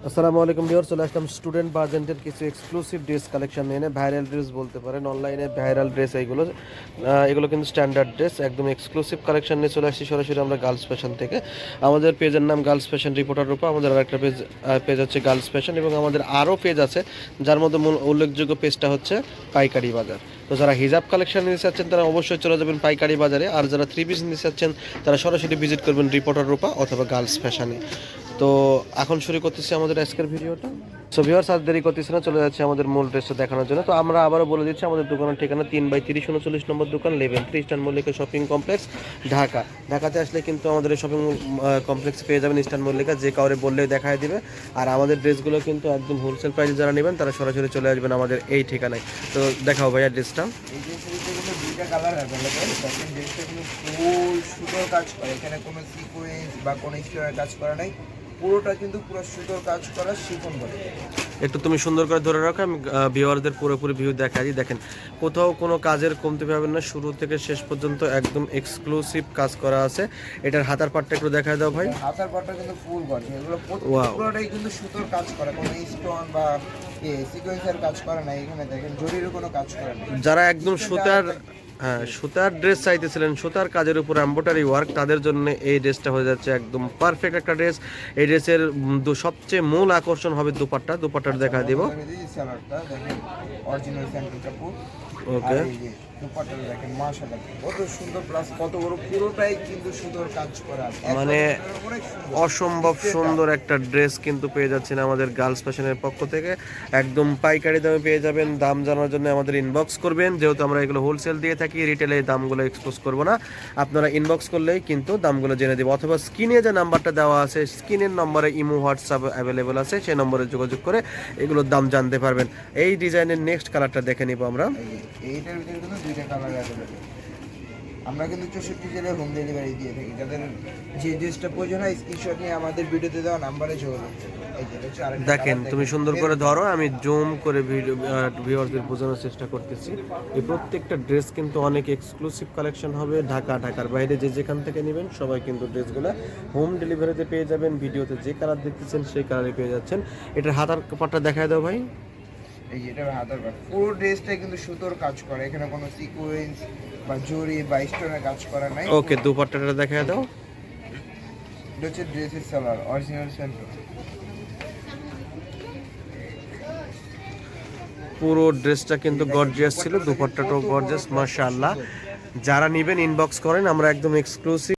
আসসালামু আলাইকুম ভিউয়ার্স, চলে আসলাম স্টুডেন্ট বাজেন্টের কিছু এক্সক্লুসিভ ড্রেস কালেকশন নিয়ে ভাইরাল ড্রেস বলতে পারেন, অনলাইনে ভাইরাল ড্রেস। এগুলো কিন্তু স্ট্যান্ডার্ড ড্রেস, একদম এক্সক্লুসিভ কালেকশন নিয়ে চলে আসছি সরাসরি আমরা গার্লস ফ্যাশন থেকে। আমাদের পেজের নাম গার্লস ফ্যাশন রিপোর্টার রূপা। আমাদের আরেকটা পেজ হচ্ছে গার্লস ফ্যাশন, এবং আমাদের আরও পেজ আছে, যার মধ্যে মূল উল্লেখযোগ্য পেজটা হচ্ছে পাইকারি বাজার। তো যারা হিজাব কালেকশন নিতে চাচ্ছেন তারা অবশ্যই চলে যাবেন পাইকারি বাজারে, আর যারা থ্রি পিস নিতে চাচ্ছেন তারা সরাসরি ভিজিট করবেন রিপোর্টার রূপা অথবা গার্লস ফ্যাশনে। তো এখন শুরু করতেছি আমাদের আজকের ভিডিওটা। সো ভিউয়ার্স, আর দেরি করতেছি না, চলে যাচ্ছে আমাদের মূল ড্রেসটা দেখানোর জন্য। তো আমরা আবারও বলে দিচ্ছি আমাদের দোকানের ঠিকানা 3/30 39 নম্বর দোকান, level 3 eastern Mallika shopping complex, Dhaka. ঢাকাতে আসলে কিন্তু আমাদের এই শপিং কমপ্লেক্স পেয়ে যাবেন ইস্টার্ন মল্লিকা, যে কাউরে বললেই দেখায় দিবে। আর আমাদের ড্রেসগুলো কিন্তু একদম হোলসেল প্রাইসে যারা নেবেন তারা সরাসরি চলে আসবেন আমাদের এই ঠিকানায়। তো দেখাও ভাইয়া ড্রেসটা। এই ড্রেসের কিন্তু দুইটা কালার অ্যাভেলেবেল। দেখেন ড্রেসটা কিন্তু ফুল সুতোর কাজ করে, এখানে কোনো সিকোয়েন্স বা কোনো স্টোনের কাজ করা নাই, পুরোটা কিন্তু পুরো সুতোর কাজ করা শিফন বলে। একটু তুমি সুন্দর করে ধরে রাখো, আমি ভিউয়ারদের পুরোপুরি ভিউ দেখাই দিই। দেখেন, কোথাও কোনো কাজের কমতি পাবেন না, শুরু থেকে শেষ পর্যন্ত একদম এক্সক্লুসিভ কাজ করা আছে। এটার হাতার পাটটা একটু দেখায় দাও ভাই। হাতার পাটটা কিন্তু ফুল গর্জিয়াস, এগুলো পুরোটাই কিন্তু সুতোর কাজ করা, কোনো স্টোন বা সিকোয়েন্সের কাজ করা নাই। এখানে দেখেন জরিরও কোনো কাজ করা নেই। যারা একদম সুতার ড্রেস চাইতেছিলেন, সুতার কাজের উপর এমব্রয়ডারি ওয়ার্ক, তাদের জন্য এই ড্রেসটা হয়ে যাচ্ছে একদম পারফেক্ট একটা ড্রেস। এই ড্রেসের সবচেয়ে মূল আকর্ষণ হবে দুপাট্টাটা দেখা দিব। অরিজিনাল স্যান্ডেল কাপড়। ওকে, দুপাট্টাটা দেখেন মাশাআল্লাহ কত সুন্দর, প্লাস কত বড়, পুরোটাই কিন্তু সুতোর কাজ করা, মানে অসম্ভব সুন্দর একটা ড্রেস কিন্তু পেয়ে যাচ্ছেন আমাদের গার্লস ফ্যাশনের পক্ষ থেকে। একদম পাইকারি দামে পেয়ে যাবেন। দাম জানার জন্য আমাদের ইনবক্স করবেন, যেহেতু আমরা এগুলো হোলসেল দিয়ে থাকি, রিটেলে এই দামগুলো এক্সপোজ করবো না। আপনারা ইনবক্স করলেই কিন্তু দামগুলো জেনে দেবো, অথবা স্ক্রিনে যে নাম্বারটা দেওয়া আছে, স্ক্রিনের নম্বরে ইমো হোয়াটসঅ্যাপ অ্যাভেলেবেল আছে, সেই নম্বরে যোগাযোগ করে এগুলোর দাম জানতে পারবেন। এই ডিজাইনের নেক্সট কালারটা দেখে নিব আমরা। এইটার ভিতরে কিন্তু দুইটা কালার অ্যাভেলেবেল। আমরা কিন্তু 64 জেলায় হোম ডেলিভারি দিয়ে থাকি। যাদের যে ড্রেসটা প্রয়োজন হয় স্ক্রিনশট নিয়ে আমাদের ভিডিওতে দেওয়া নাম্বারে যোগাযোগ করুন। এই যে হচ্ছে আরেকটা দেখেন, কালার, তুমি সুন্দর করে ধরো, আমি জুম করে ভিউয়ারদের বোঝানোর চেষ্টা করতেছি। এই প্রত্যেকটা ড্রেস কিন্তু অনেক এক্সক্লুসিভ কালেকশন হবে। ঢাকার বাইরে যে যেখান থেকে নেবেন সবাই কিন্তু ড্রেসগুলো হোম ডেলিভারিতে পেয়ে যাবেন। ভিডিওতে যে কালার দেখতেছেন সেই কালারে পেয়ে যাচ্ছেন। এটার হাতার কাপড়টা দেখায় দাও ভাই। এই যে এটা হাতার পাট, পুরো ড্রেসটা কিন্তু সুতোর কাজ করা, এখানে কোনো সিকোয়েন্স বা জরি বা স্টোনের কাজ করা নাই। ওকে, দুপাট্টাটা দেখায় দাও। এটা হচ্ছে ড্রেসের সালোয়ার, অরিজিনাল স্যান্ডেল। পুরো ড্রেসটা কিন্তু গর্জিয়াস ছিল, দুপাট্টাটাও গর্জিয়াস, মাশাআল্লাহ। যারা নেবেন ইনবক্স করেন, আমরা একদম এক্সক্লুসিভ